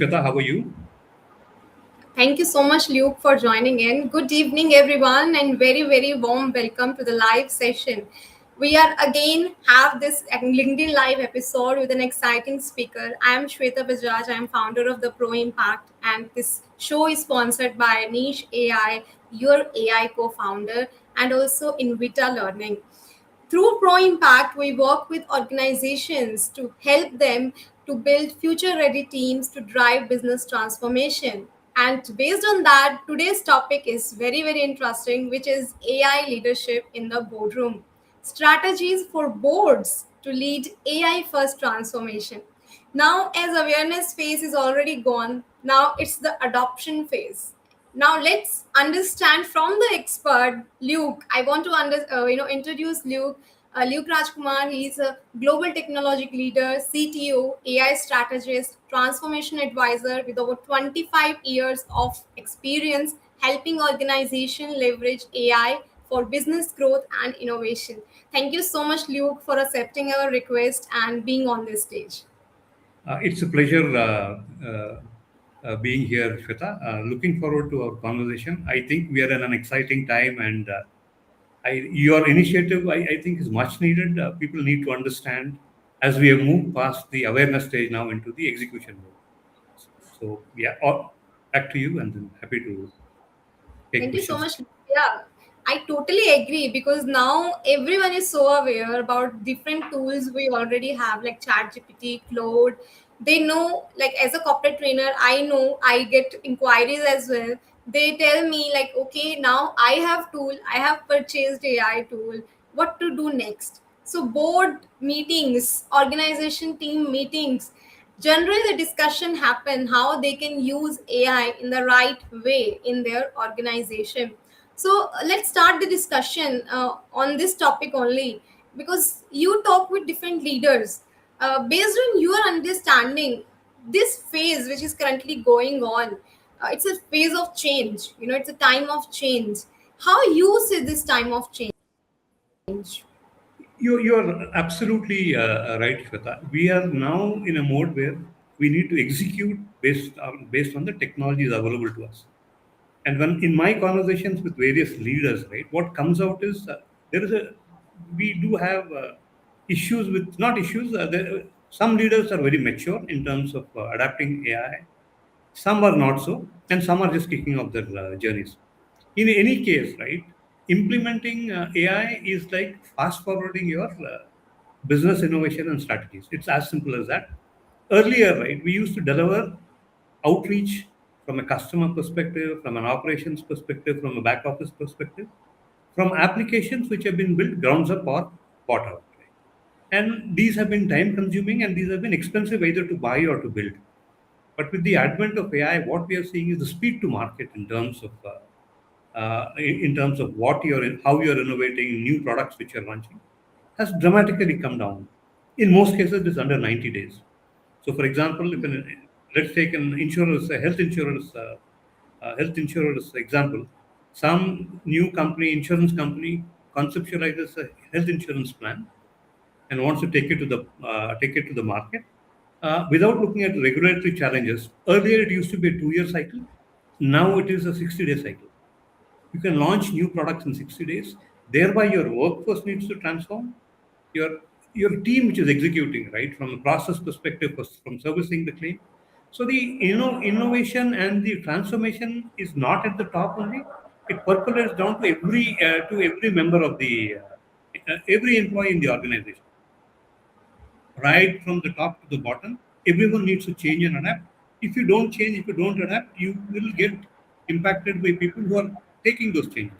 Shweta. How are you? Thank you so much, Luke, for joining in. Good evening, everyone, and very, very warm welcome to the live session. We are again have this LinkedIn Live episode with an exciting speaker. I am Shweta Bajaj. I am founder of the Pro Impact, and this show is sponsored by Niche AI, your AI co-founder, and also Invita Learning. Through Pro Impact, we work with organizations to help them to build future ready teams to drive business transformation. And based on that, today's topic is very, very interesting, which is AI leadership in the boardroom. Strategies for boards to lead AI first transformation. Now, as awareness phase is already gone, now it's the adoption phase. Now let's understand from the expert Luke. I want to introduce Luke. Luke Rajkumar. He is a global technology leader, CTO, AI strategist, transformation advisor with over 25 years of experience helping organization leverage AI for business growth and innovation. Thank you so much, Luke, for accepting our request and being on this stage. It's a pleasure being here, Shweta. Looking forward to our conversation. I think we are in an exciting time, and your initiative, I think, is much needed. People need to understand as we have moved past the awareness stage now into the execution mode. So, yeah, back to you, and then happy to take Thank you so questions. much. Yeah, I totally agree because now everyone is so aware about different tools we already have, like ChatGPT, Claude. They know, like as a corporate trainer, I know I get inquiries as well. They tell me like, okay, now I have tool, I have purchased AI tool. What to do next? So board meetings, organization team meetings, generally the discussion happen how they can use AI in the right way in their organization. So let's start the discussion on this topic only because you talk with different leaders. Based on your understanding, this phase which is currently going on, it's a phase of change. You know, it's a time of change. How you see this time of change? You're absolutely right, Shweta. We are now in a mode where we need to execute based on the technologies available to us. And when in my conversations with various leaders, right, what comes out is there is a we do have issues with not issues. Some leaders are very mature in terms of adapting AI. Some are not so, and some are just kicking off their journeys. In any case, right, implementing AI is like fast forwarding your business innovation and strategies. It's as simple as that. Earlier, right, we used to deliver outreach from a customer perspective, from an operations perspective, from a back office perspective, from applications which have been built grounds up or bought out. Right? And these have been time consuming and these have been expensive either to buy or to build. But with the advent of AI, what we are seeing is the speed to market in terms of what you're in, how you're innovating, new products which you're launching, has dramatically come down. In most cases, it's under 90 days. So, for example, let's take an insurance, a health insurance example. Some new company, insurance company, conceptualizes a health insurance plan and wants to take it to the market without looking at regulatory challenges. Earlier, it used to be a 2 year cycle. Now it is a 60-day cycle. You can launch new products in 60 days. Thereby, your workforce needs to transform. Your your team, which is executing, right, from a process perspective, from servicing the claim. So the innovation and the transformation is not at the top only. It percolates down to every member of the every employee in the organization, right from the top to the bottom. Everyone needs to change and adapt. If you don't change, if you don't adapt, you will get impacted by people who are taking those changes.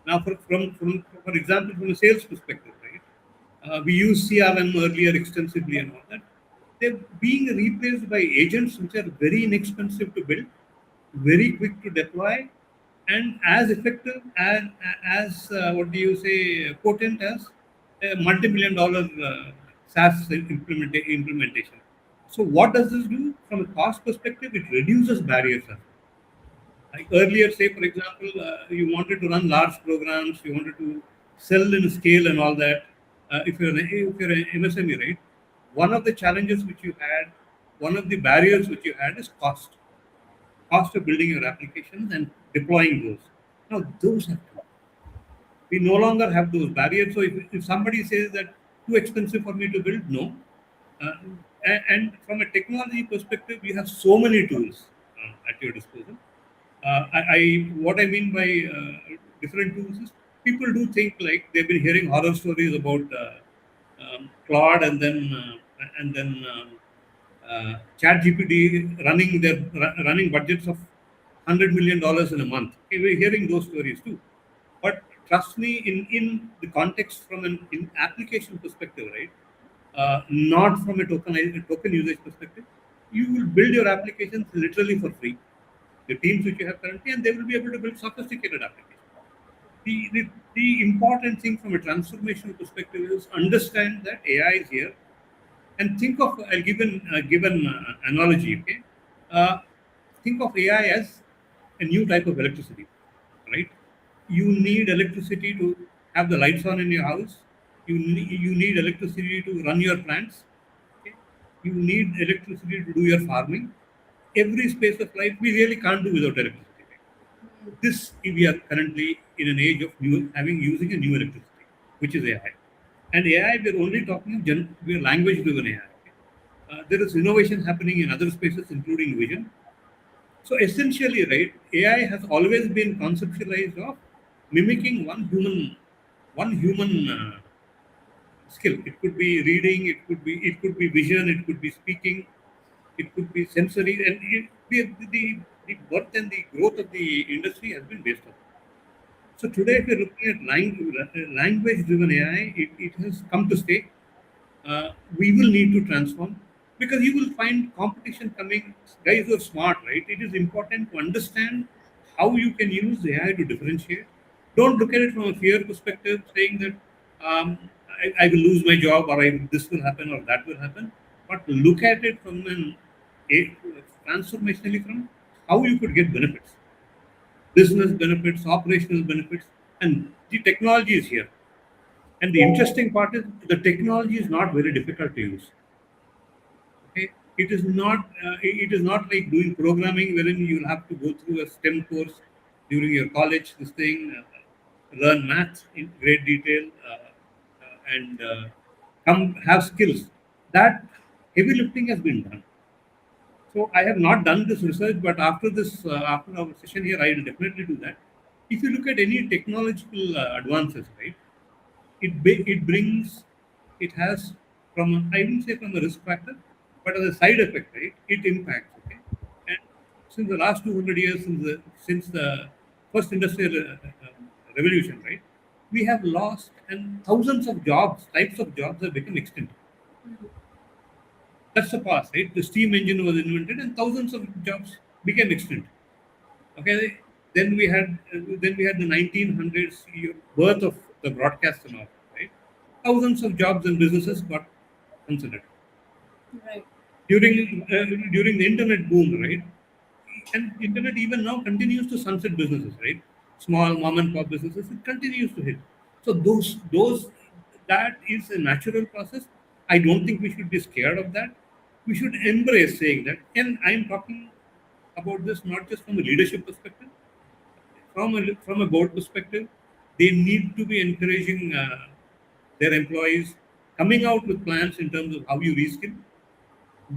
Now, for example, from a sales perspective, right? We used CRM earlier extensively and all that. They're being replaced by agents which are very inexpensive to build, very quick to deploy, and as effective as what do you say, potent as a multi-million dollar SaaS implementation. So, what does this do from a cost perspective? It reduces barriers as well. Like earlier, say for example, you wanted to run large programs, you wanted to sell in scale and all that. If you're an MSME, right? One of the challenges which you had one of the barriers which you had is cost of building your applications and deploying those. Now those have come. We no longer have those barriers. So if somebody says that too expensive for me to build, no. Uh, and from a technology perspective, we have so many tools at your disposal. What I mean by different tools is people do think like they've been hearing horror stories about Claude and then Chat GPT running budgets of $100 million in a month. Okay, we're hearing those stories too. But trust me, in the context from an in application perspective, right? Not from a token usage perspective, you will build your applications literally for free. The teams which you have currently, and they will be able to build sophisticated applications. The important thing from a transformational perspective is understand that AI is here and think of I'll give an analogy. Okay, uh, think of AI as a new type of electricity, right? You need electricity to have the lights on in your house. You need electricity to run your plants. Okay? You need electricity to do your farming. Every space of life we really can't do without electricity. Right? This we are currently in an age of using a new electricity, which is AI. And AI, we're only talking of we're language driven AI. Okay? There is innovation happening in other spaces, including vision. So essentially, right, AI has always been conceptualized of mimicking one human skill. It could be reading, it could be vision, it could be speaking, it could be sensory, and the birth and the growth of the industry has been based on. So today, if you're looking at language-driven AI, it has come to stay. We will need to transform because you will find competition coming. Guys who are smart, right? It is important to understand how you can use AI to differentiate. Don't look at it from a fear perspective, saying that I will lose my job or this will happen or that will happen. But look at it from a transformationally from how you could get benefits, business benefits, operational benefits, and the technology is here. And the interesting part is the technology is not very difficult to use. Okay, it is not like doing programming wherein you'll have to go through a STEM course during your college. This thing, learn maths in great detail, and come have skills. That heavy lifting has been done. So I have not done this research, but after our session here, I will definitely do that. If you look at any technological advances, right? It brings it has from I wouldn't say from a risk factor, but as a side effect, right? It impacts. Okay, and since the last 200 years, since the first industrial revolution, right? We have lost and thousands of jobs, types of jobs have become extinct. That's the past, right? The steam engine was invented, and thousands of jobs became extinct. Okay, then we had the 1900s birth of the broadcast and all, right? Thousands of jobs and businesses got considered Right. during the internet boom, right? And internet even now continues to sunset businesses, right? Small mom and pop businesses, it continues to hit. So those that is a natural process. I don't think we should be scared of that. We should embrace saying that. And I'm talking about this not just from a leadership perspective, from a board perspective, they need to be encouraging their employees, coming out with plans in terms of how you reskill.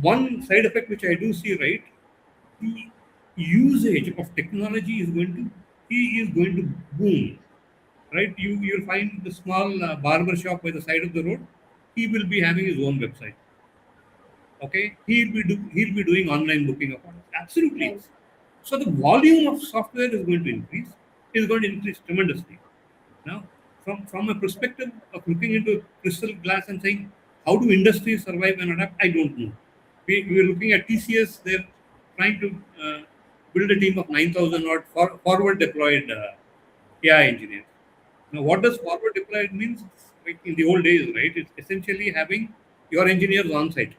One side effect which I do see, right, the usage of technology is going to boom, right? You'll find the small barber shop by the side of the road. He will be having his own website. Okay, he'll be doing online booking of orders. Absolutely, Right. yes. So the volume of software is going to increase. Is going to increase tremendously. Now, from a perspective of looking into a crystal glass and saying how do industries survive and adapt, I don't know. We are looking at TCS. They're trying to build a team of 9,000 odd forward deployed AI engineers. Now, what does forward deployed means? It's like in the old days, right? It's essentially having your engineers on site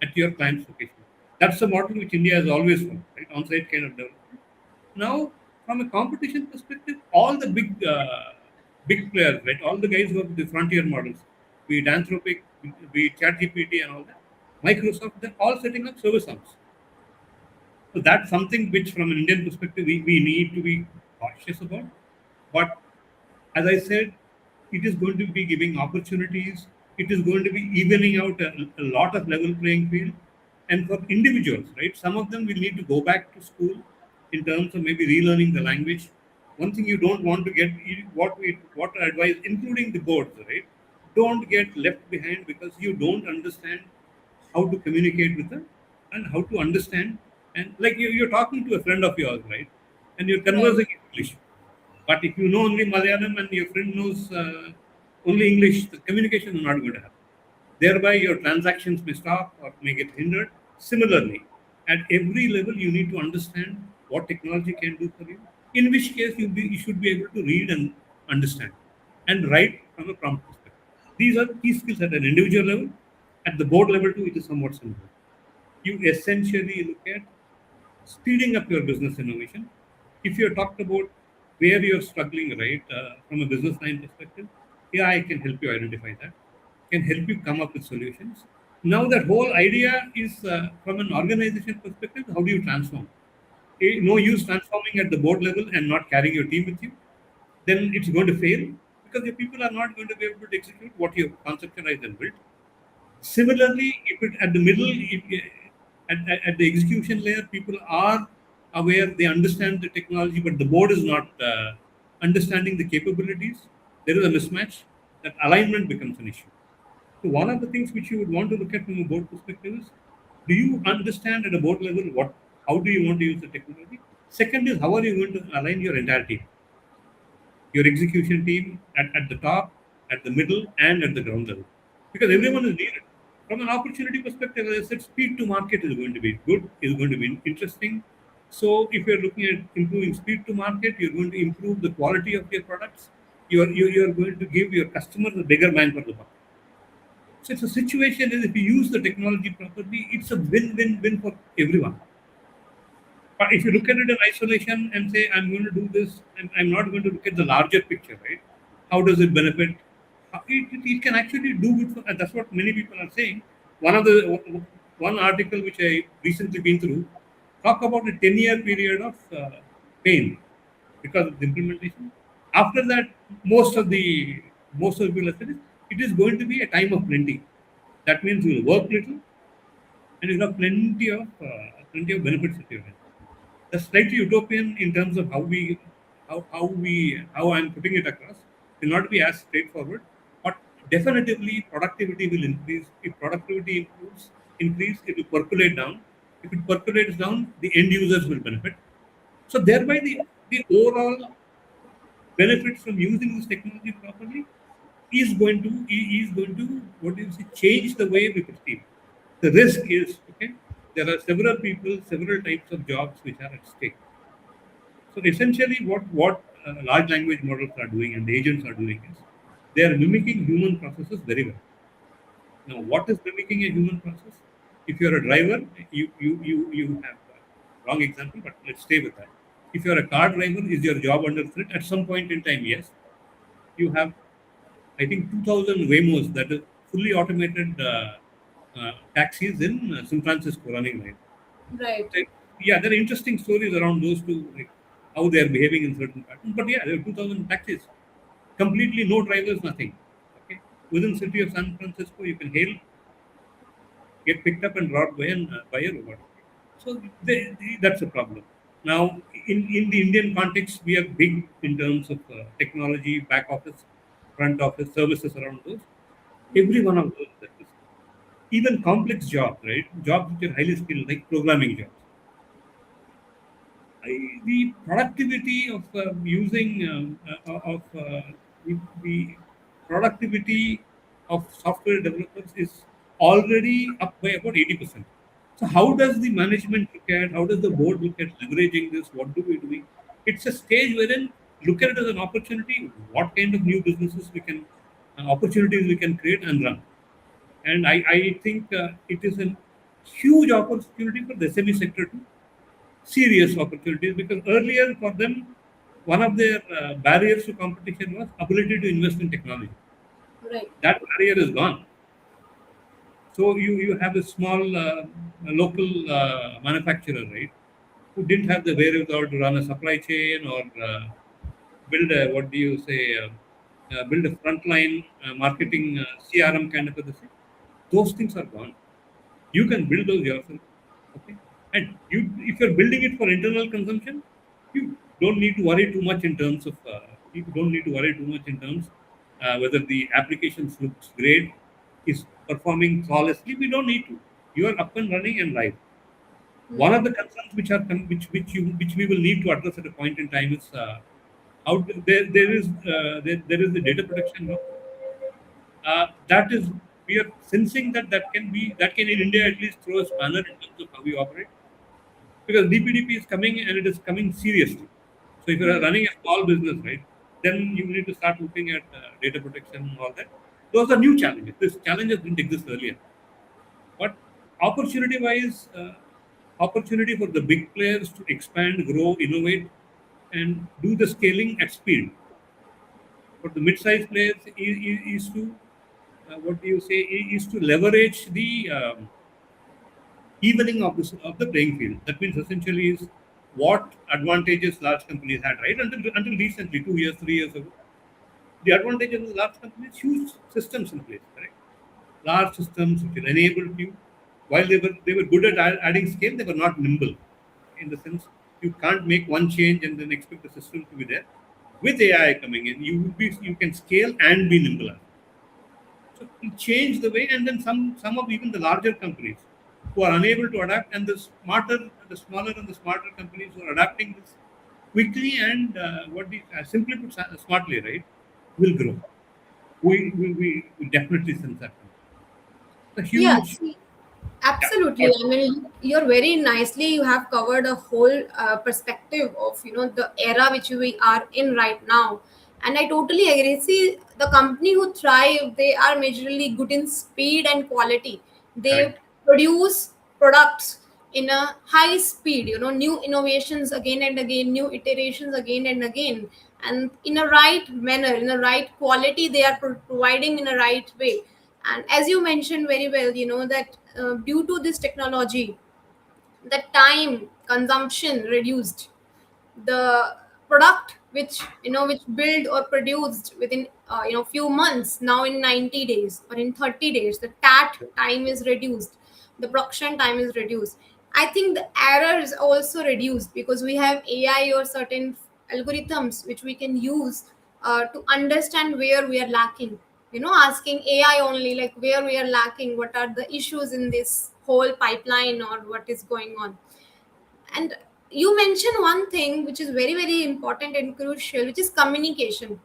at your client's location. That's the model which India has always followed, right? On-site kind of development. Now, from a competition perspective, all the big players, right? All the guys who have the frontier models, be it Anthropic, be it ChatGPT, and all that, Microsoft, they're all setting up service arms. So that's something which, from an Indian perspective, we need to be cautious about. But as I said, it is going to be giving opportunities. It is going to be evening out a lot of level playing field. And for individuals, right? Some of them will need to go back to school in terms of maybe relearning the language. One thing you don't want to get, what I advise, including the boards, right? Don't get left behind because you don't understand how to communicate with them and how to understand. And like you're talking to a friend of yours, right? And you're Right. conversing in English. But if you know only Malayalam and your friend knows only English, the communication is not going to happen. Thereby, your transactions may stop or may get hindered. Similarly, at every level, you need to understand what technology can do for you. In which case, you should be able to read and understand and write from a prompt perspective. These are key skills at an individual level. At the board level, too, it is somewhat similar. You essentially look at speeding up your business innovation. If you're talked about where you're struggling, right, from a business line perspective, AI can help you identify that, can help you come up with solutions. Now, that whole idea is from an organization perspective, how do you transform? No use transforming at the board level and not carrying your team with you. Then it's going to fail because your people are not going to be able to execute what you have conceptualized and built. Similarly, if it at the middle, at the execution layer, people are aware, they understand the technology, but the board is not understanding the capabilities. There is a mismatch. That alignment becomes an issue. So one of the things which you would want to look at from a board perspective is, do you understand at a board level how do you want to use the technology? Second is, how are you going to align your entire team, your execution team at the top, at the middle, and at the ground level. Because everyone is needed. From an opportunity perspective, as I said, speed to market is going to be good, is going to be interesting. So if you're looking at improving speed to market, you're going to improve the quality of your products. You're going to give your customers a bigger bang for the buck. So it's a situation is if you use the technology properly, it's a win-win-win for everyone. But if you look at it in isolation and say, I'm going to do this, and I'm not going to look at the larger picture, right? How does it benefit? It can actually do good for, and that's what many people are saying. One article which I recently been through talk about a 10-year period of pain because of the implementation. After that, most of the people have said it is going to be a time of plenty. That means you will work little and you have plenty of benefits with you. That's slightly utopian in terms of how I'm putting it across. Will not be as straightforward, but definitively productivity will increase. If productivity increase, it will percolate down. If it percolates down, the end users will benefit. So thereby the overall benefits from using this technology properly is going to what do you say, change the way we perceive. The risk is okay. There are several people, several types of jobs which are at stake. So essentially, what large language models are doing and the agents are doing is they are mimicking human processes very well. Now, what is mimicking a human process? If you're a driver, you have wrong example, but let's stay with that. If you're a car driver, is your job under threat? At some point in time, yes. You have, I think, 2,000 Waymos, that is fully automated taxis in San Francisco running right. Right. Like, yeah, there are interesting stories around those two, like how they are behaving in certain patterns. But yeah, there are 2,000 taxis, completely no drivers, nothing. Okay, within city of San Francisco, you can hail, get picked up and brought by a robot. So that's a problem. Now, in the Indian context, we are big in terms of technology, back office, front office, services around those. Every one of those, that is, even complex jobs, right? Jobs which are highly skilled, like programming jobs. The productivity of using of the productivity of software developers is already up by about 80%. So how does the management look at, how does the board look at leveraging this? What do we do? It's a stage wherein look at it as an opportunity. What kind of new businesses we can, opportunities we can create and run. And I think it is a huge opportunity for the SME sector too, serious opportunities, because earlier for them, one of their barriers to competition was ability to invest in technology. Right. That barrier is gone. So you have a small local manufacturer, right, who didn't have the wherewithal to run a supply chain or build a, what do you say, build a frontline marketing CRM kind of a thing. Those things are gone. You can build those yourself, okay? And if you're building it for internal consumption, you don't need to worry too much in terms of. You don't need to worry too much in terms whether the applications looks great, is performing flawlessly. We don't need to. You are up and running and live. One of the concerns which are which we will need to address at a point in time is there is the data protection law that is we are sensing that can in India at least throw a spanner in terms of how we operate, because DPDP is coming and it is coming seriously. So if you are running a small business, right, then you need to start looking at data protection and all that. Those are new challenges. These challenges didn't exist earlier, but opportunity-wise, opportunity for the big players to expand, grow, innovate, and do the scaling at speed. For the mid-sized players, is to what do you say? Is to leverage the evening of the playing field. That means essentially is what advantages large companies had, right? Until recently, 2 years, 3 years ago, the advantages of the large companies, huge systems in place, correct? Large systems which enabled you. While they were good at adding scale, they were not nimble. In the sense, you can't make one change and then expect the system to be there. With AI coming in, you can scale and be nimble. So it changed the way, and then some of even the larger companies who are unable to adapt, and the smaller and the smarter companies who are adapting this quickly and simply put, smartly, right, will grow. We definitely sense that. The Yeah, huge, see, yeah, absolutely. but I mean, you're very nicely, you have covered a whole perspective of, the era which we are in right now. And I totally agree. See, the company who thrive, they are majorly good in speed and quality. They correct. produce products in a high speed, new innovations again and again, new iterations again and again, and in a right manner, in a right quality, they are providing in a right way. And as you mentioned very well, that due to this technology, the time consumption reduced, the product which built or produced within few months, now in 90 days or in 30 days, the tat time is reduced, the production time is reduced. I think the errors also reduced because we have AI or certain algorithms which we can use to understand where we are lacking, asking AI only, like where we are lacking, what are the issues in this whole pipeline or what is going on. And you mentioned one thing which is very, very important and crucial, which is communication.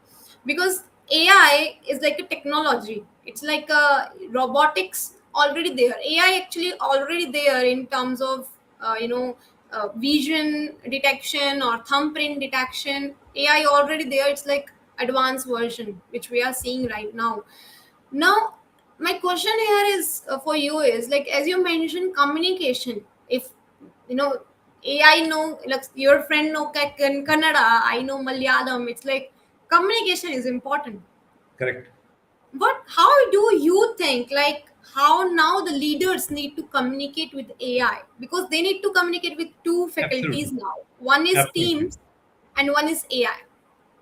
Because AI is like a technology, it's like a robotics already there. AI actually already there in terms of, vision detection or thumbprint detection. AI already there. It's like advanced version which we are seeing right now. Now, my question here is for you is like, as you mentioned, communication. If you know AI know, like your friend know Kannada, I know Malayalam. It's like communication is important. Correct. But how do you think, like, how now the leaders need to communicate with AI? Because they need to communicate with two faculties Absolutely. now. One is Absolutely. Teams and one is AI.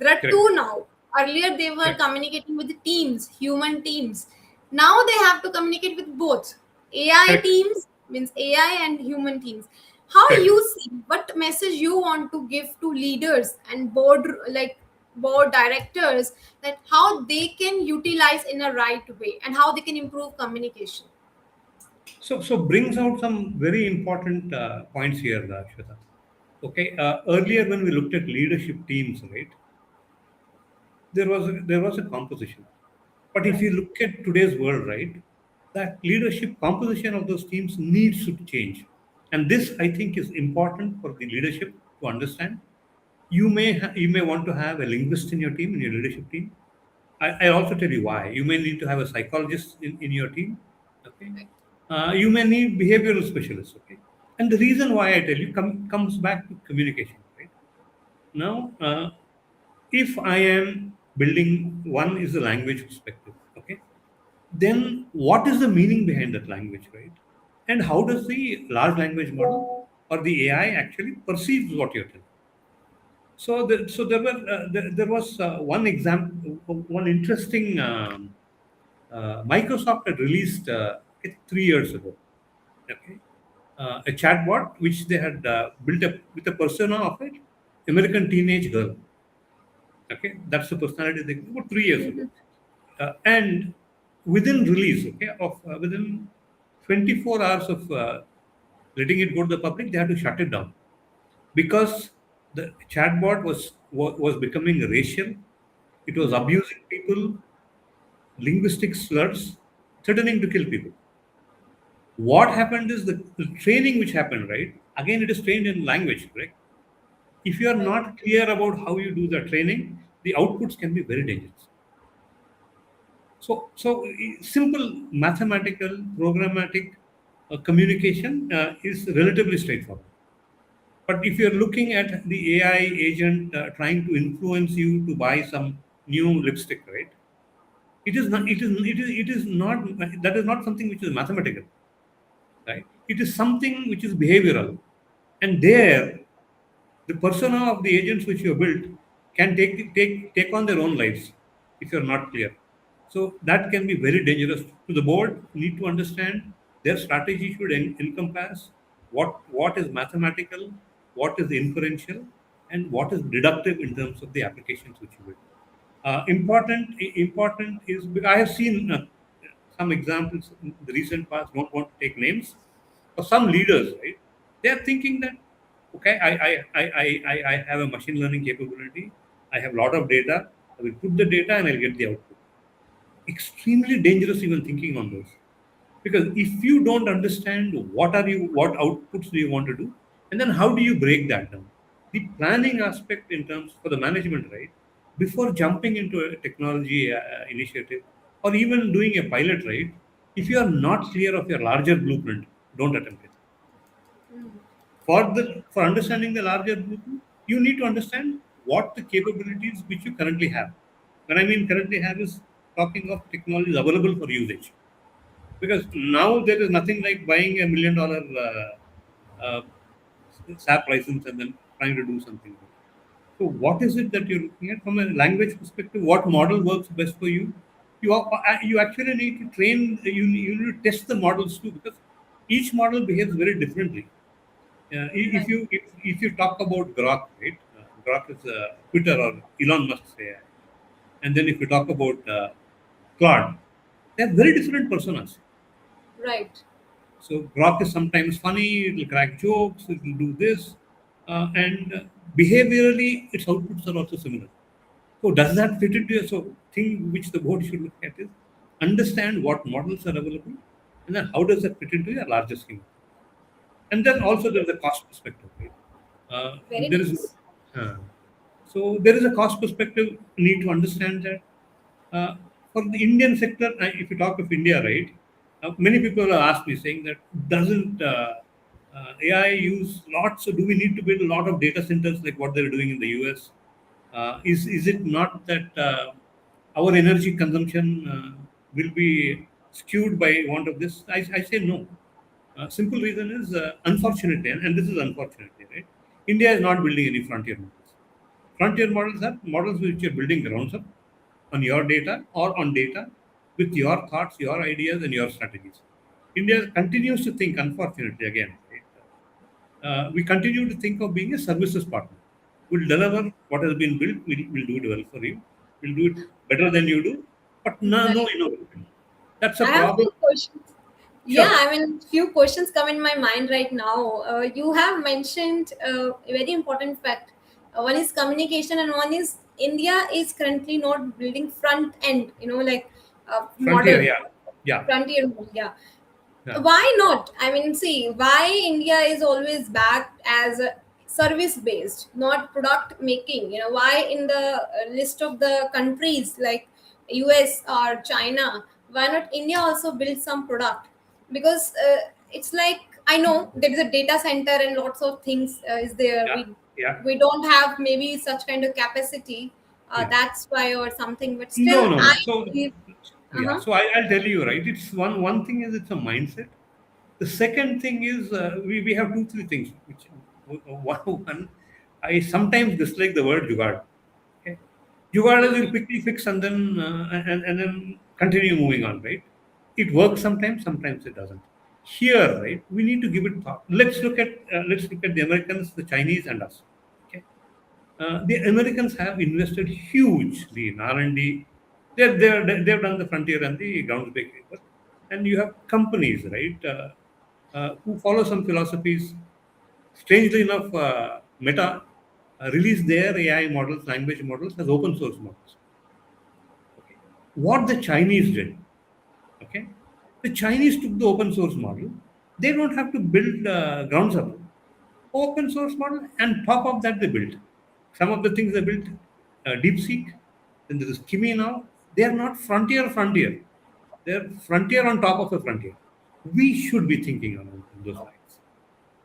There are Correct. two now. Earlier they were Correct. communicating with the teams, human teams. Now they have to communicate with both. AI Correct. teams means AI and human teams. How Correct. you see, what message you want to give to leaders and board directors, that how they can utilize in a right way and how they can improve communication. So brings out some very important points here, Shweta. Okay. Earlier, when we looked at leadership teams, right, there was a composition. But if Right. you look at today's world, right, that leadership composition of those teams needs to change. And this, I think, is important for the leadership to understand. You may want to have a linguist in your team, in your leadership team. I also tell you why. You may need to have a psychologist in your team. Okay. Right. You may need behavioral specialists. Okay. And the reason why I tell you comes back to communication. Right. Now, if I am building, one is the language perspective. Okay. then what is the meaning behind that language, right? And how does the large language model or the AI actually perceives what you're telling? So there was one example, one interesting. Microsoft had released it 3 years ago. Okay, a chatbot which they had built up with a persona of an American teenage girl. Okay, that's the personality they about 3 years ago, and within release, okay, of within 24 hours of letting it go to the public, they had to shut it down because the chatbot was becoming racial. It was abusing people, linguistic slurs, threatening to kill people. What happened is the training which happened, right? Again, it is trained in language, correct? If you are Right. not clear about how you do the training, the outputs can be very dangerous. Simple mathematical, programmatic communication is relatively straightforward. But if you're looking at the AI agent trying to influence you to buy some new lipstick, right? It is not. It is not. That is not something which is mathematical, right? It is something which is behavioral, and there the persona of the agents which you have built can take on their own lives if you're not clear. So that can be very dangerous to the board. Need to understand their strategy should encompass what is mathematical, what is inferential, and what is deductive in terms of the applications which you build. Important is I have seen some examples in the recent past. Don't want to take names. For some leaders, right? They are thinking that okay, I have a machine learning capability. I have a lot of data. I will put the data and I'll get the output. Extremely dangerous even thinking on those, because if you don't understand what outputs do you want to do, and then how do you break that down, the planning aspect in terms for the management, right, before jumping into a technology initiative or even doing a pilot, right, if you are not clear of your larger blueprint, don't attempt it. For understanding the larger blueprint, you need to understand what the capabilities which you currently have. When I mean currently have is talking of technologies available for usage, because now there is nothing like buying $1 million SAP license and then trying to do something. So, what is it that you're looking at from a language perspective? What model works best for you? You actually need to train. You need to test the models too, because each model behaves very differently. If Right. if you talk about Grok, right? Grok is Twitter or Elon Musk's AI, and then if you talk about Claude, they are very different personas. Right. So Grok is sometimes funny, it will crack jokes, it will do this, and behaviorally its outputs are also similar. So does that fit into your so thing which the board should look at is understand what models are available, and then how does that fit into your larger scheme? And then also there is a cost perspective, right? Very There is nice. uh, so there is a cost perspective. You need to understand that for the Indian sector, if you talk of India, right, many people have asked me saying that doesn't AI use lots? So do we need to build a lot of data centers like what they're doing in the US? Is it not that our energy consumption will be skewed by want of this? I say no. Simple reason is unfortunately, and this is unfortunately, right? India is not building any frontier models. Frontier models are models which you're building grounds up on your data or on data with your thoughts, your ideas, and your strategies. India continues to think, unfortunately, again, right? We continue to think of being a services partner. We'll deliver what has been built, we'll do it well for you, we'll do it better than you do, but no Right. innovation. That's a I have problem. few questions. Yeah, Sure, I mean, few questions come in my mind right now. You have mentioned a very important fact. One is communication, and one is India is currently not building front end. Like frontier, model, yeah, yeah, frontier model. Yeah, yeah, why not? I mean, see, why India is always backed as a service based, not product making. Why in the list of the countries like US or China, why not India also build some product? Because it's like, I know there is a data center and lots of things is there. yeah, we yeah, we don't have maybe such kind of capacity, yeah. that's why or something, but No, still no, I no. So believe. Yeah, Uh-huh. so I'll tell you, right? It's one thing is it's a mindset. The second thing is we have two three things. Which one I sometimes dislike the word jugaad. Okay, jugaad is you'll quickly fix and then and then continue moving on, right? It works sometimes, sometimes it doesn't. Here, right, we need to give it thought. Let's look at the Americans, the Chinese, and us. Okay, the Americans have invested hugely in R&D. They've done the frontier and the groundbreaking work. And you have companies, right, who follow some philosophies. Strangely enough, Meta released their AI models, language models as open source models. Okay. What the Chinese did, okay, the Chinese took the open source model. They don't have to build grounds up open source model, and top of that they built some of the things they built. DeepSeek, then there is Kimi now. They are not frontier. They're frontier on top of a frontier. We should be thinking along those lines.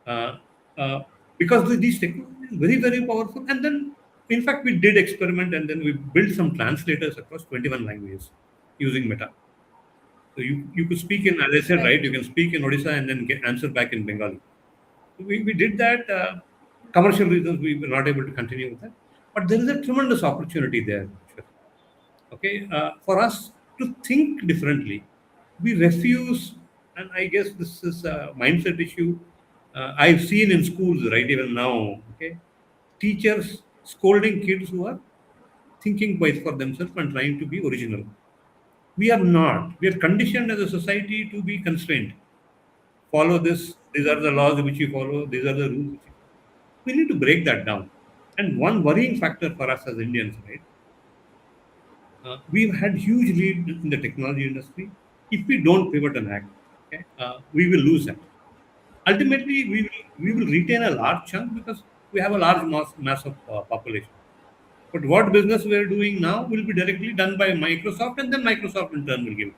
uh, uh, because these technologies are very powerful. And then, in fact, we did experiment and then we built some translators across 21 languages using Meta. So you could speak in, as I said, right, Right. you can speak in Odisha and then get answer back in Bengali. We did that. Commercial reasons, we were not able to continue with that. But there is a tremendous opportunity there. Shweta. Okay, for us to think differently, we refuse, and I guess this is a mindset issue. I've seen in schools, right, even now. Okay, teachers scolding kids who are thinking by for themselves and trying to be original. We are not. We are conditioned as a society to be constrained. Follow this. These are the laws which you follow. These are the rules which you follow. We need to break that down. And one worrying factor for us as Indians, right? We've had huge lead in the technology industry. If we don't pivot and act, okay, we will lose that. Ultimately, we will retain a large chunk because we have a large mass of population. But what business we are doing now will be directly done by Microsoft, and then Microsoft in turn will give it.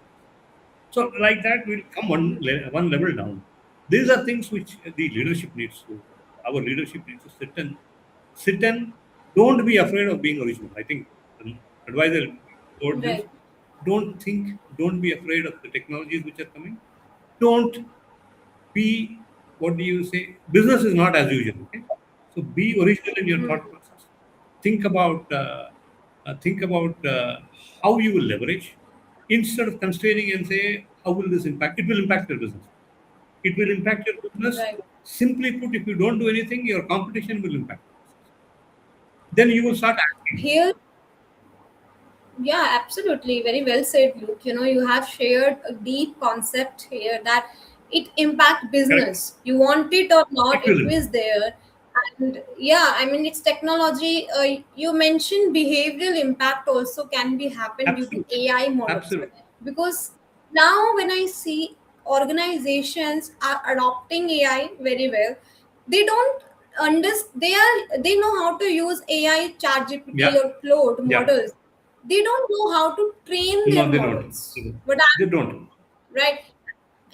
So, like that, we'll come one level down. These are things which the leadership needs to. Our leadership needs to sit and don't be afraid of being original. I think an advisor told this. Right. Don't think. Don't be afraid of the technologies which are coming. Don't be, what do you say? Business is not as usual. Okay, so be original in your thought process. Think about how you will leverage instead of constraining and say how will this impact. It will impact your business. It will impact your business. Right. Simply put, if you don't do anything, your competition will impact your business. Then you will start acting. Here, yeah, absolutely. Very well said, Luke. You have shared a deep concept here that it impact Correct. business. You want it or It not, it will is impact. there. And yeah, I mean, it's technology. You mentioned behavioral impact also can be happen due to Absolutely. AI models, Absolutely. because now when I see organizations are adopting AI very well, they don't understand. They know how to use AI, ChatGPT Yeah. or Claude Yeah. models. They don't know how to train their No, they don't. They models. don't. But They don't. right,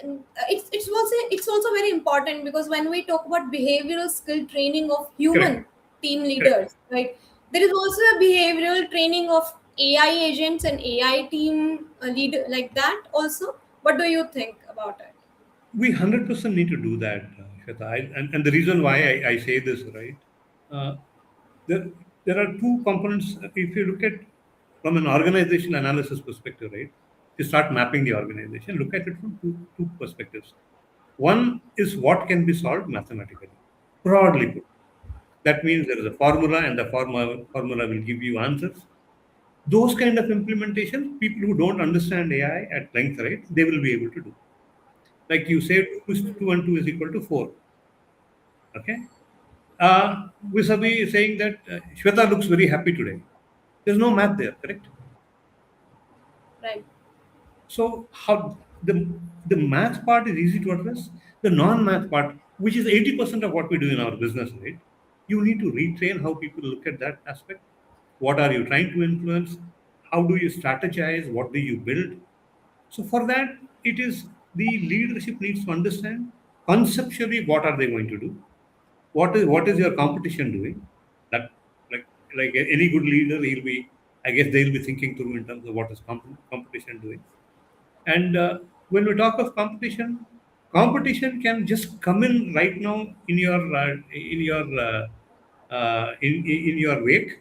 and it's also very important, because when we talk about behavioral skill training of Correct. human team Correct. leaders, right, there is also a behavioral training of AI agents and AI team leader, like that also. What do you think about it? We 100% need to do that, Shweta. And the reason why I say this, right? Uh, there, there are two components. If you look at from an organization analysis perspective, right? You start mapping the organization, look at it from two perspectives. One is what can be solved mathematically, broadly put. That means there is a formula, and the formula will give you answers. Those kind of implementation, people who don't understand AI at length, right? They will be able to do. Like you say, 2 and 2 is equal to 4. Okay. Vis-a-vis saying that Shweta looks very happy today. There's no math there, correct? Right. So how the math part is easy to address. The non-math part, which is 80% of what we do in our business, right? You need to retrain how people look at that aspect. What are you trying to influence? How do you strategize? What do you build? So for that, it is the leadership needs to understand conceptually what are they going to do. What is your competition doing? That like like any good leader, he'll be. I guess they'll be thinking through in terms of what is competition doing. And when we talk of competition, competition can just come in right now in your wake,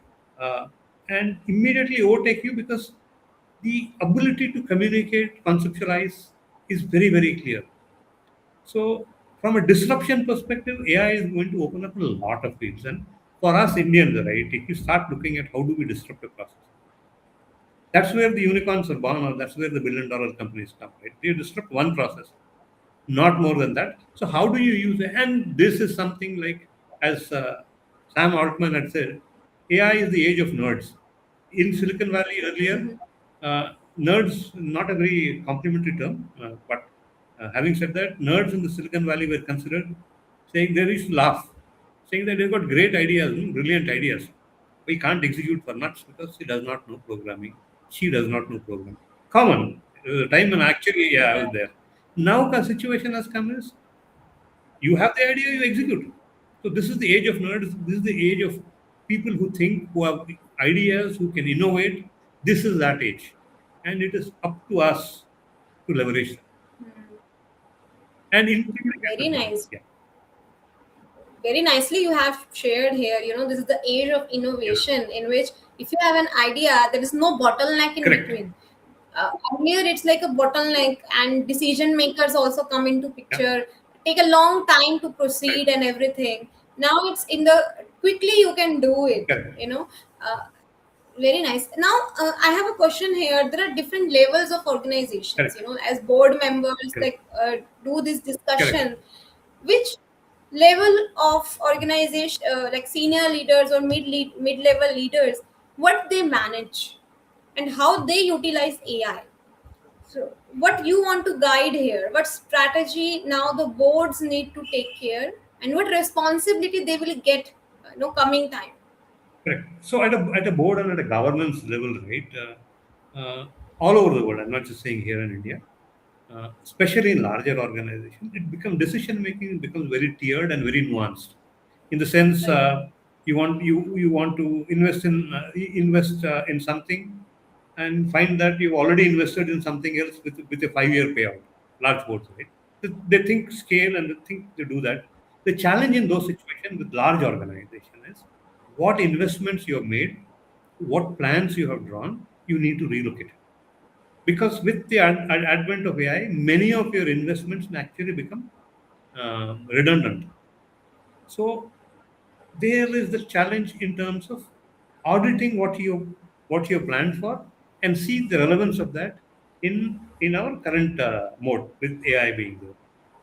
and immediately overtake you, because the ability to communicate, conceptualize is very, very clear. So, from a disruption perspective, AI is going to open up a lot of fields. And for us Indians, right, if you start looking at how do we disrupt a process, that's where the unicorns are born, or that's where the billion-dollar companies come, right? They disrupt one process, not more than that. So how do you use it? And this is something like, as Sam Altman had said, AI is the age of nerds. In Silicon Valley earlier, nerds, not a very complimentary term, but having said that, nerds in the Silicon Valley were considered, saying they used to laugh, saying that they've got great ideas, brilliant ideas. We can't execute for nuts because he does not know programming. She does not know programming. Common. There was a time when actually, yeah, I was there. Now the situation has come is, you have the idea, you execute. So this is the age of nerds. This is the age of people who think, who have ideas, who can innovate. This is that age, and it is up to us to leverage them and implement at the Very moment. nice. Yeah, Very nicely you have shared here. This is the age of yeah, innovation in which if you have an idea, there is no bottleneck in correct. between. Earlier it's like a bottleneck, and decision makers also come into Yeah, picture, take a long time to correct, proceed and everything. Now it's in the quickly you can do it. correct, uh, Very nice. Now, I have a question here. There are different levels of organizations, correct, as board members, correct, like, do this correct. discussion. Which level of organization, like senior leaders or mid level leaders, what they manage and how they utilize AI? So, what you want to guide here? What strategy now the boards need to take care, and what responsibility they will get, coming time? Correct. So at a board and at a governance level, right, all over the world, I'm not just saying here in India, especially in larger organizations, it becomes decision making becomes very tiered and very nuanced. In the sense, Right. you want to invest in something, and find that you've already invested in something else with a 5 year payout. Large boards, right? They think scale and they think they do that. The challenge in those situations with large organization is what investments you have made, what plans you have drawn, you need to relocate it. Because with the advent of AI, many of your investments may actually become redundant. So there is the challenge in terms of auditing what you have planned for, and see the relevance of that in our current mode with AI being there.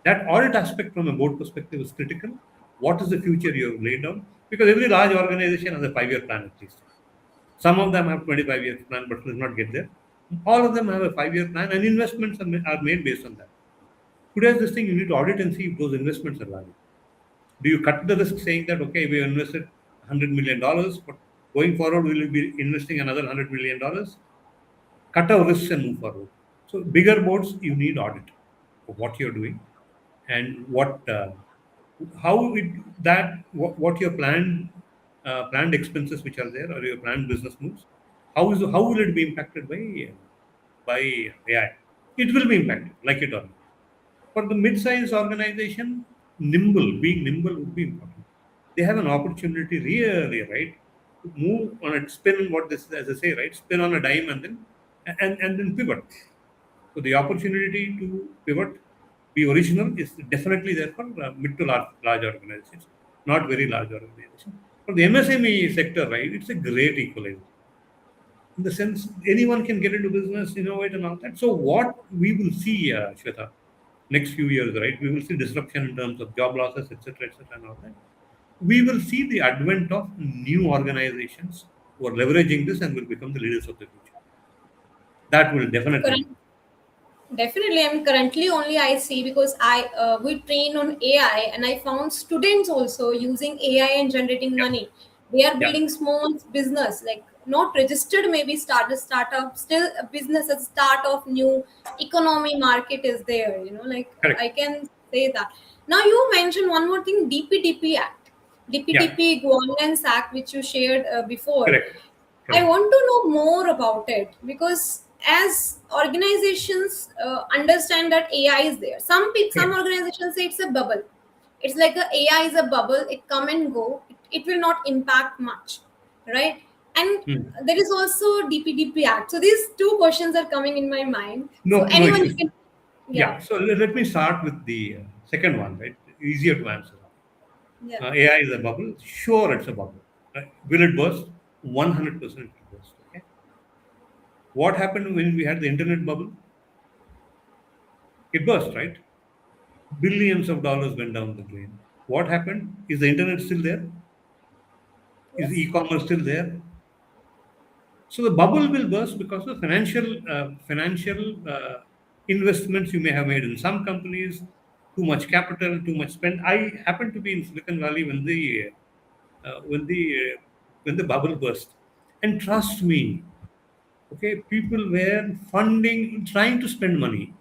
That audit aspect from a board perspective is critical. What is the future you have laid down? Because every large organization has a 5 year plan at least. Some of them have 25 year plan, but will not get there. All of them have a 5 year plan, and investments are made based on that. Today's this thing, you need to audit and see if those investments are valid. Do you cut the risk saying that, okay, we invested $100 million, but going forward we will be investing another $100 million? Cut our risks and move forward. So bigger boards, you need audit of what you're doing, and how it that what your planned expenses which are there, or your planned business moves. How will it be impacted by AI? It will be impacted, like it or not. For the mid-sized organization, being nimble would be important. They have an opportunity, really, right, to move on a spin. What this, as I say, right, spin on a dime, and then pivot. So the opportunity to pivot, be original, is definitely there for mid to large organizations, not very large organizations. For the MSME sector, right, it's a great equalizer, in the sense anyone can get into business, innovate, and all that. So what we will see, Shweta, next few years, right, we will see disruption in terms of job losses, etc., and all that. We will see the advent of new organizations who are leveraging this and will become the leaders of the future. That will definitely Correct. happen. Definitely, I'm currently only I see because I we train on AI, and I found students also using AI and generating Yeah, money. They are yeah, building small business, like not registered, maybe startup, still a business as start of new economy market is there. Like, correct. I can say that. Now you mentioned one more thing, DPDP Act, Yeah, DPDP Governance Act, which you shared before. correct, I correct. want to know more about it because as organizations understand that AI is there, some Correct. organizations say it's a bubble. It's like a AI is a bubble. It come and go. It will not impact much, right? And Hmm. there is also DPDP Act. So these two questions are coming in my mind. So No, no anyone you issues. can, yeah, Yeah. So let me start with the second one, right? Easier to answer. yeah, AI is a bubble. Sure, it's a bubble. Right? Will it burst? 100% it will burst. Okay. What happened when we had the internet bubble? It burst, right? Billions of dollars went down the drain. What happened? Is the internet still there? Is yes, e-commerce still there? So the bubble will burst because of financial investments you may have made in some companies, too much capital, too much spend. I happened to be in Silicon Valley when the uh, when the uh, when the bubble burst, and trust me, okay, people were funding, trying to spend money.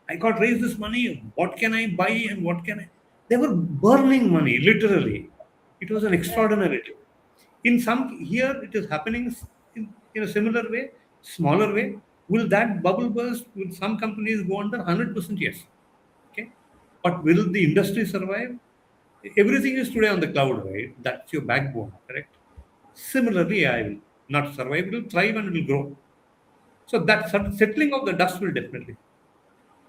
I got raised this money. What can I buy and what can I? They were burning money, literally. It was an right, extraordinary thing. In some here, it is happening in a similar way, smaller way. Will that bubble burst? Will some companies go under? 100% yes. Okay, but will the industry survive? Everything is today on the cloud, right? That's your backbone, correct? Similarly, I will not survive. It will thrive and it will grow. So that settling of the dust will definitely.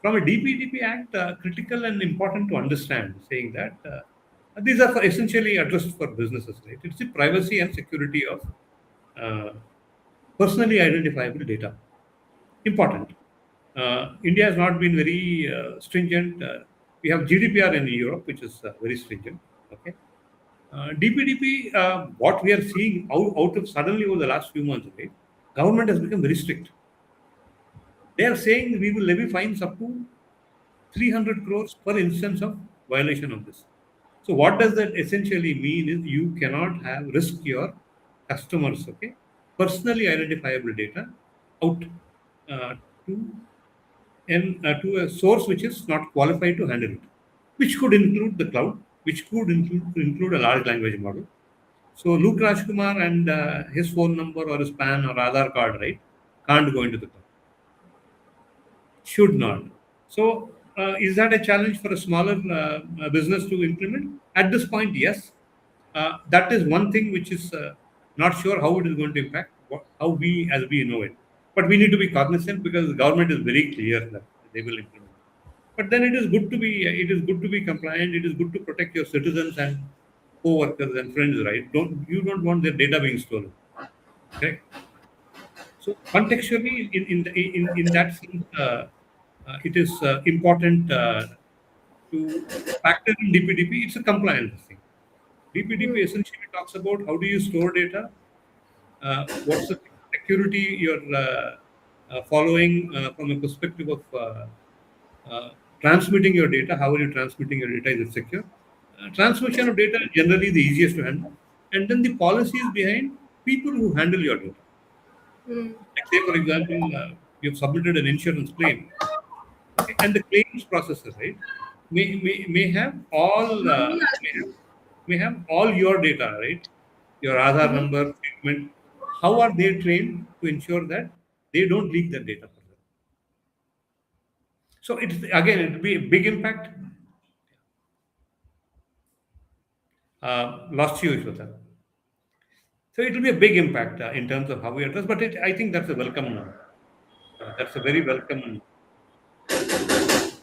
From a DPDP Act, critical and important to understand, saying that these are for essentially addressed for businesses, right? It's the privacy and security of uh, personally identifiable data. Important. India has not been very stringent. We have GDPR in Europe, which is very stringent. Okay. DPDP, what we are seeing out of suddenly over the last few months, right? Government has become very strict. They are saying we will levy fines up to 300 crores per instance of violation of this. So what does that essentially mean is you cannot have risk your customers, okay, personally identifiable data out uh, to to a source which is not qualified to handle it, which could include the cloud, which could include a large language model. So Luke Rajkumar and his phone number or his PAN or Aadhaar card, right, can't go into the cloud. Should not. So, is that a challenge for a smaller business to implement? At this point, yes. That is one thing which is not sure how it is going to impact how we as we innovate. But we need to be cognizant because the government is very clear that they will implement. But then it is good to be compliant. It is good to protect your citizens and co-workers and friends, right? Don't want their data being stolen, correct? So contextually, in that sense, it is important to factor in DPDP. It's a compliance thing. DPDP hmm, essentially talks about how do you store data, what's the security you're following from a perspective of transmitting your data. How are you transmitting your data? Is it secure? Transmission of data is generally the easiest to handle, and then the policies behind people who handle your data. hmm. Like say, for example, you've submitted an insurance claim, okay, and the claims processor, right, may have all may have all your data, right, your Aadhaar Mhm. number, treatment. How are they trained to ensure that they don't leak their data further? So it's again, it will be a big impact. Lost you, Ishwata. So it will be a big impact in terms of how we address, but I think that's a welcome. That's a very welcome.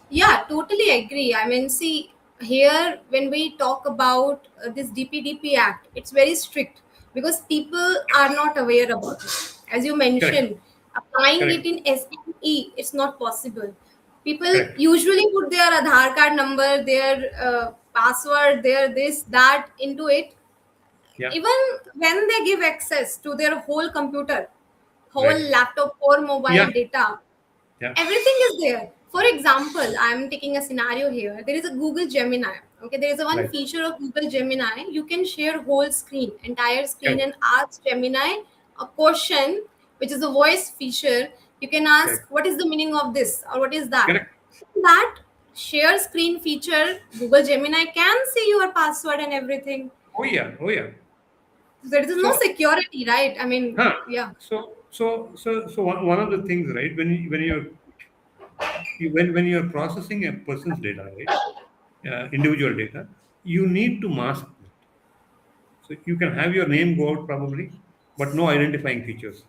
Yeah, totally agree. I mean, see, here when we talk about this DPDP Act, it's very strict because people are not aware about it. As you Correct, mentioned, applying it correct, in SME, it's not possible. People correct. usually put their Aadhaar card number, their password, their this, that into it. Yeah, Even when they give access to their whole computer, whole right. laptop or Yeah, mobile data, yeah, everything is there. For example, I'm taking a scenario here. There is a Google Gemini. Okay, there is a one right. feature of Google Gemini. You can share whole screen, entire screen, Correct, and ask Gemini a question, which is a voice feature. You can ask correct, what is the meaning of this or what is that. correct. That share screen feature, Google Gemini can see your password and everything. Oh yeah, oh yeah. There is no So, security, right? I mean, huh? yeah. So one of the things, right, when you're processing a person's data, right, individual data, you need to mask it. So you can have your name go out probably, but no identifying features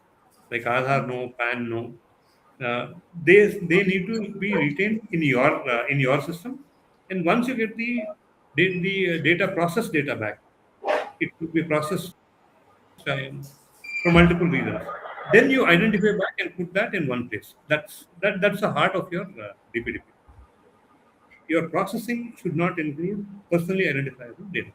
like Aadhaar, no, PAN, no. They need to be retained in your system, and once you get the data processed data back, it will be processed for multiple reasons. Then you identify back and put that in one place. That's the heart of your DPDP. Your processing should not include personally identifiable data.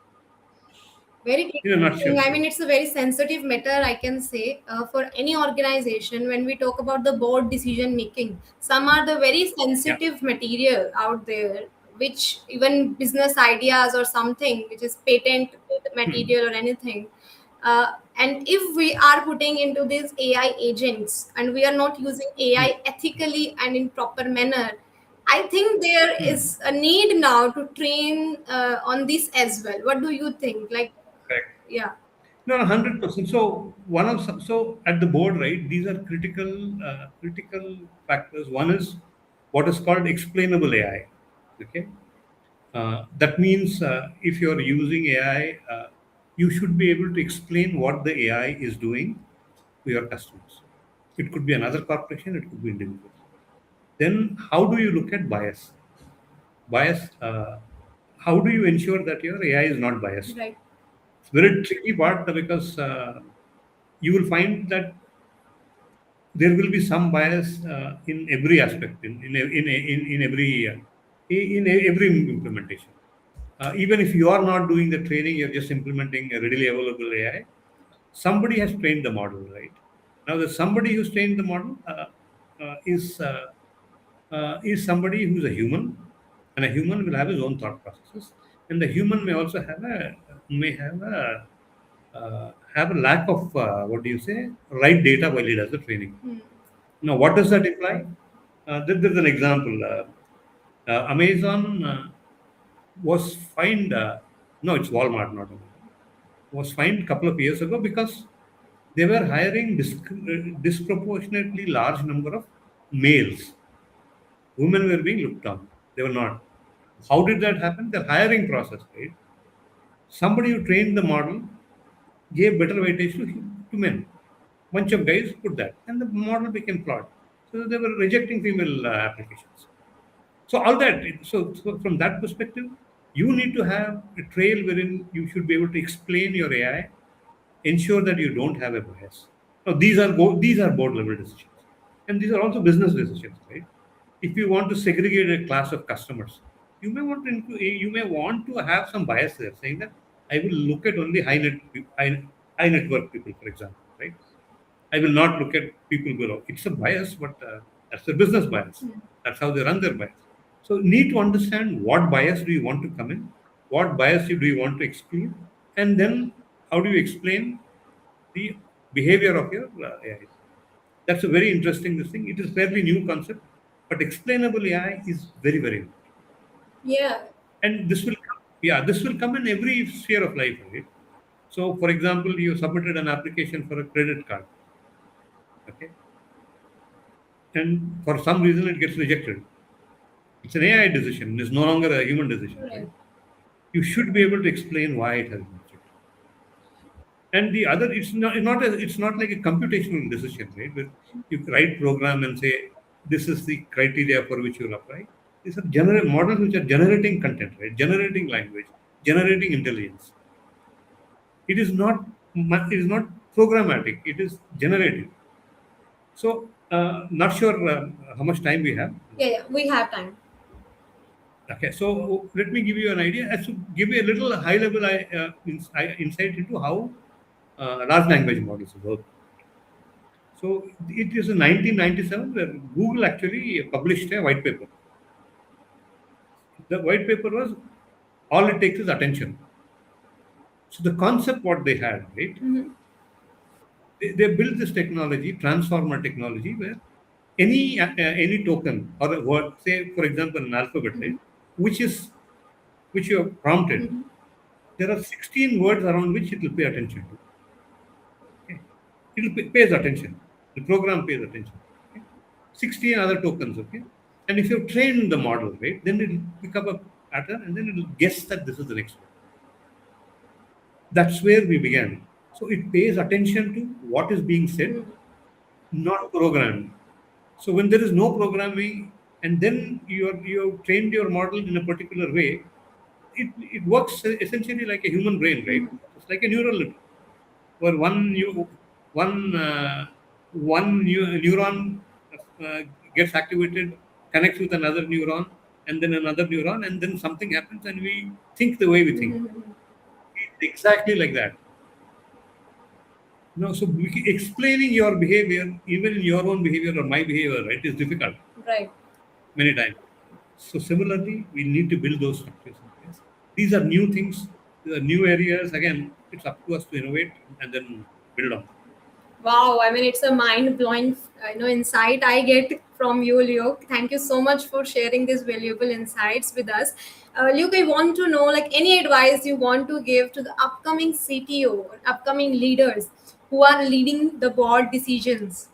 Very In a nutshell, interesting. I mean, right? it's a very sensitive matter, I can say, for any organization. When we talk about the board decision making, some are the very Yeah. sensitive material out there, which even business ideas or something which is patent Hmm. material or anything. And if we are putting into these AI agents and we are not using Hmm. AI ethically and in proper manner, I think there Hmm. is a need now to train on this as well. What do you think? Like, Correct. yeah, No, 100%. So so at the board, right? These are critical factors. One is what is called explainable AI. Okay, that means if you're using AI, you should be able to explain what the AI is doing to your customers. It could be another corporation. It could be individuals. Then how do you look at bias? Bias. How do you ensure that your AI is not biased? right. It's very tricky part because you will find that there will be some bias in every aspect in every every implementation. Even if you are not doing the training, you're just implementing a readily available AI. Somebody has trained the model, right? Now, the somebody who's trained the model is somebody who's a human, and a human will have his own thought processes, and the human may also have a lack of what do you say, right data while he does the training. Hmm. Now, what does that imply? There's an example. Amazon was fined. No, it's Walmart, not Amazon. Was fined a couple of years ago because they were hiring disproportionately large number of males. Women were being looked down. They were not. How did that happen? The hiring process, right? Somebody who trained the model gave better weightage to men. Bunch of guys put that, and the model became flawed. So they were rejecting female applications. So all that. So from that perspective, you need to have a trail wherein you should be able to explain your AI, ensure that you don't have a bias. Now these are board level decisions, and these are also business decisions, right? If you want to segregate a class of customers, you may want to have some bias there, saying that I will look at only high net worth people, for example, right? I will not look at people below. It's a bias, but that's a business bias. That's how they run their bias. So need to understand what bias do you want to come in, what bias do you want to exclude, and then how do you explain the behavior of your AI. That's a very interesting thing. It is fairly new concept, but explainable AI is very important. Yeah, And this will come in every sphere of life, right? So, for example, you submitted an application for a credit card, okay, and for some reason it gets rejected. It's an AI decision. It's no longer a human decision, right. right? You should be able to explain why it has been rejected. And the other, it's not like a computational decision, right? Where you write program and say this is the criteria for which you will apply. These are models which are generating content, right? Generating language, generating intelligence. It is not programmatic. It is generative. So, not sure how much time we have. Yeah, yeah, we have time. Okay, so let me give you an idea, as to give you a little high level insight into how large language models work. So it is in 1997 where Google actually published a white paper. The white paper was all it takes is attention. So the concept what they had, right? Mhm. They built this technology, transformer technology, where any token or a word, say for example an alphabet, right, which is which you have prompted, Mhm. there are 16 words around which it will pay attention to. Okay, pays attention. The program pays attention. Okay? 16 other tokens, okay? And if you train the model, right, then it will pick up a pattern and then it will guess that this is the next one. That's where we began. So it pays attention to what is being said, not programmed. So when there is no programming, and then you have trained your model in a particular way, it works essentially like a human brain, right? It's like a neural network, where one neuron uh, gets activated, connects with another neuron, and then another neuron, and then something happens, and we think the way we think. It's exactly like that. No, so explaining your behavior, even in your own behavior or my behavior, right, is difficult Right. many times. So similarly, we need to build those structures in place. These are new things, these are new areas. Again, it's up to us to innovate and then build on. Wow, I mean, it's a mind-blowing, insight I get from you, Luke. Thank you so much for sharing these valuable insights with us. Luke, I want to know, like, any advice you want to give to the upcoming CTO or upcoming leaders who are leading the board decisions.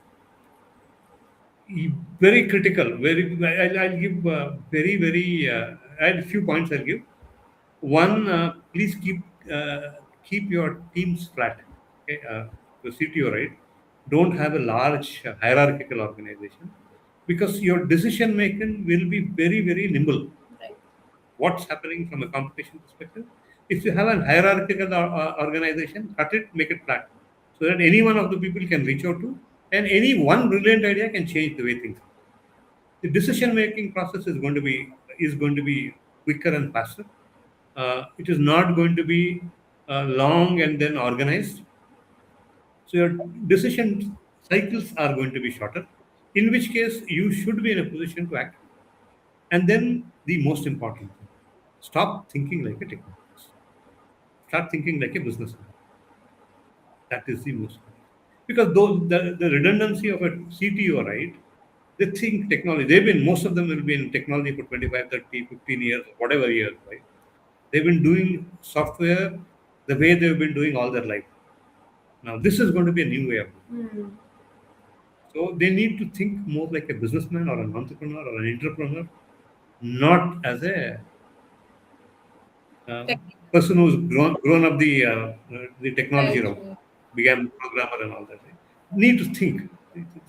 Very critical. I'll give I'll few points. I'll give one. Please keep your teams flat. Okay, the CTO, right? Don't have a large hierarchical organization because your decision making will be very nimble. Right. What's happening from a competition perspective? If you have a hierarchical organization, cut it, make it flat, so that any one of the people can reach out to, and any one brilliant idea can change the way things are. The decision making process is going to be quicker and faster. It is not going to be long and then organized. So your decision cycles are going to be shorter. In which case, you should be in a position to act. And then the most important thing: stop thinking like a technologist. Start thinking like a businessman. That is the most important. Because the redundancy of a CTO, right? They think technology. Most of them will be in technology for 25, 30, 15 years, whatever years, right? They've been doing software the way they've been doing all their life. Now, this is going to be a new way of doing. Hmm. So they need to think more like a businessman or an entrepreneur or an entrepreneur, not as a uh, Tech- person who's grown up the technology Right. route, became programmer and all that. Right? Need to think.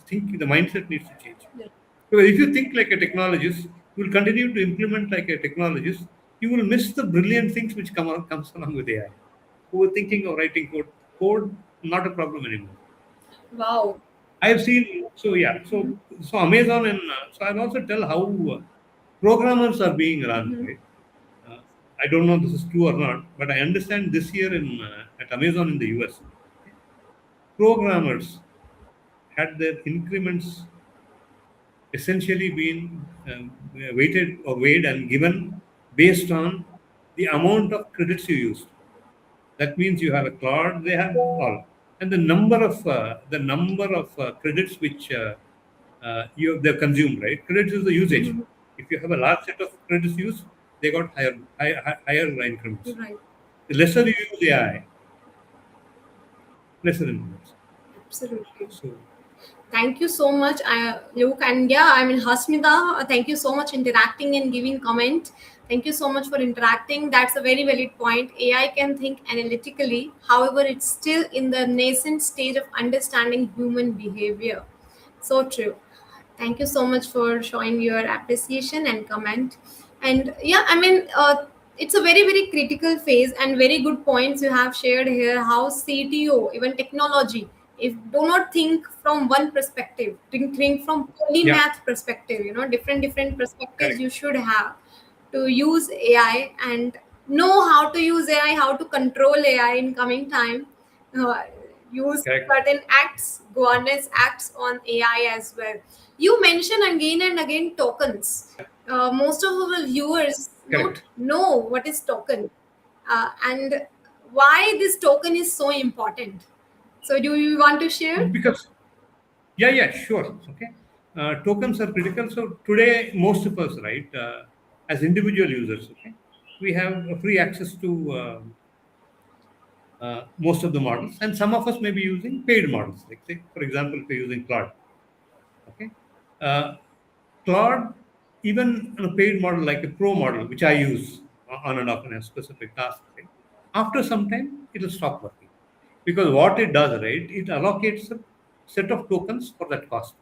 Think the mindset needs to change. Right. Because if you think like a technologist, you will continue to implement like a technologist. You will miss the brilliant things which comes along with AI. Overthinking or writing code not a problem anymore. Wow. I have seen. So yeah, so Amazon and so I'll also tell how programmers are being run. Right? Uh, I don't know this is true or not, but I understand this year in at Amazon in the US, programmers had their increments essentially been weighted or weighed and given based on the amount of credits you used. That means you have a card, they have all, and the number of credits which they've consumed. Right, credits is the usage. If you have a large set of credits used, they got higher increments. Right. The lesser you use AI, lesser increments. Absolutely. So Thank you so much, Luke. And yeah, I mean, Hasmita, thank you so much interacting and giving comment. Thank you so much for interacting. That's a very valid point. AI can think analytically. However, it's still in the nascent stage of understanding human behavior. So true. Thank you so much for showing your appreciation and comment. And yeah, I mean, it's a very critical phase and very good points you have shared here. How CTO, even technology, if do not think from one perspective, think from yeah, polymath perspective. Different perspectives correct, you should have to use AI and know how to use AI, how to control AI in coming time. Uh, Use correct, certain acts, governance acts on AI as well. You mention again and again tokens. Most of our viewers don't correct. know what is token and why this token is so important. So, do you want to share? Because yeah, sure. Okay. Tokens are critical. So today, most of us, right, as individual users, okay, we have free access to most of the models, and some of us may be using paid models. Like, say, for example, if you're using Claude, okay, uh, Claude, even on a paid model like a pro model, which I use on and off in a specific task, right? After some time, it will stop working because what it does, right, it allocates a set of tokens for that cost.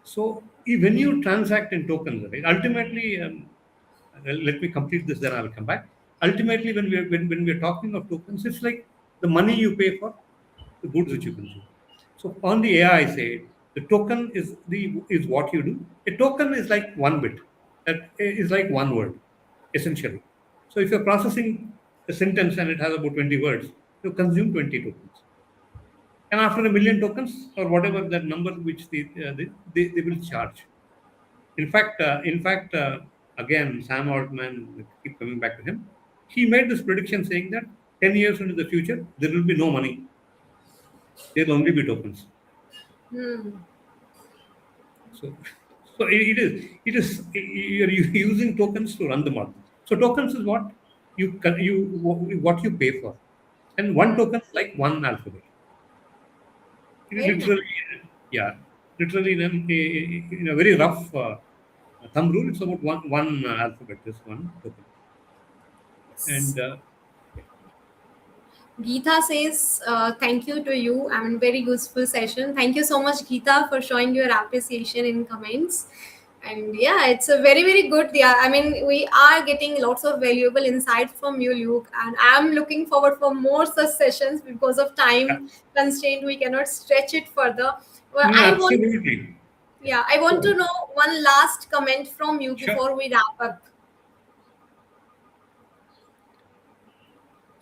So when you transact in tokens, right, ultimately, let me complete this, then I'll come back. Ultimately, when we are talking of tokens, it's like the money you pay for the goods which you consume. So on the AI side, the token is what you do. A token is like one bit. That is like one word, essentially. So if you're processing a sentence and it has about 20 words, you consume 20 tokens. And after a million tokens or whatever that number which they will charge. In fact, again, Sam Altman, keep coming back to him. He made this prediction saying that 10 years into the future, there will be no money. There will only be tokens. Hmm. So, so it is you're using tokens to run the model. So tokens is what what you pay for, and one token is like one alphabet. It Very nice. literally, yeah, literally in a very rough thumb rule, it's about one alphabet, just one token, Yes. and yeah. Geeta says, thank you to you. I mean, very useful session. Thank you so much, Geeta, for showing your appreciation in comments. And yeah, it's a very, very good. Yeah, I mean, we are getting lots of valuable insights from you, Luke. And I'm looking forward for more such sessions because of Yeah. time constraint. We cannot stretch it further. Well, No, I want, absolutely. Yeah. yeah, I want to So, know one last comment from you sure. before we wrap up.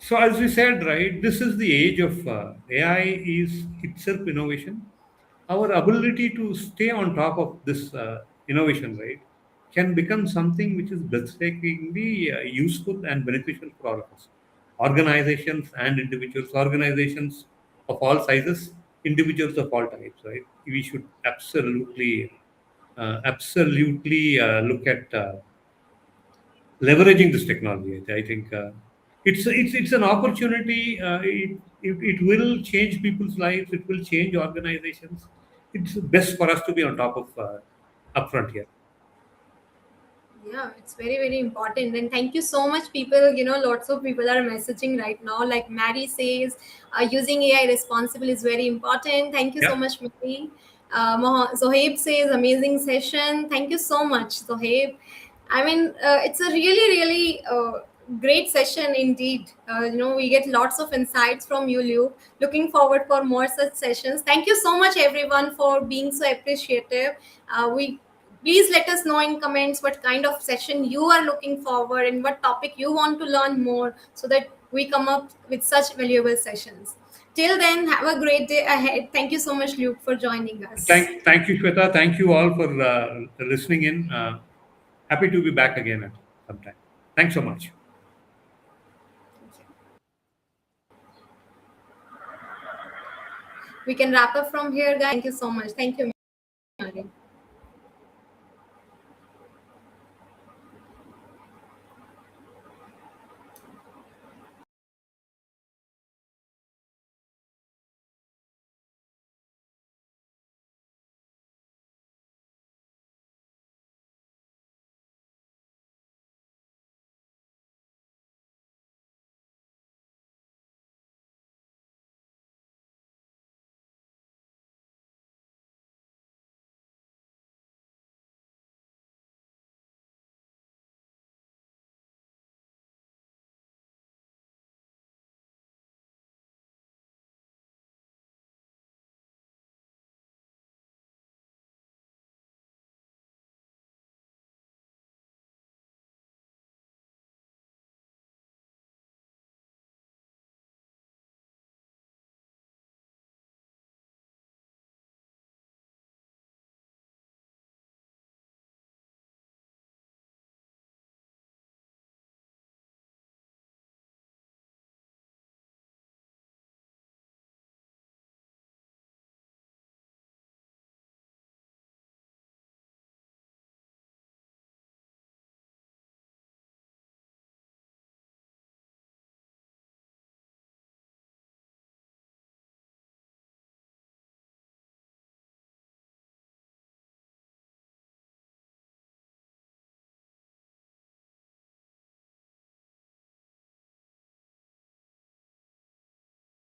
So, as we said, right, this is the age of AI is itself innovation. Our ability to stay on top of this innovation, right, can become something which is breathtakingly useful and beneficial for all of us. Organizations and individuals, organizations of all sizes, individuals of all types, right? We should absolutely look at leveraging this technology. I think it's an opportunity. It will change people's lives. It will change organizations. It's best for us to be on top of upfront here. Yeah, it's very, very important. And thank you so much, people. Lots of people are messaging right now. Like Mary says, using AI responsible is very important. Thank you so Yeah. much, Mary. Zohaib says, amazing session. Thank you so much, Zohaib. I mean, it's a really, really great session indeed. We get lots of insights from you, Luke. Looking forward for more such sessions. Thank you so much, everyone, for being so appreciative. We Please let us know in comments what kind of session you are looking forward and what topic you want to learn more so that we come up with such valuable sessions. Till then, have a great day ahead. Thank you so much, Luke, for joining us. Thank you, Shweta. Thank you all for listening in. Happy to be back again at some time. Thanks so much. We can wrap up from here, guys. Thank you so much. Thank you.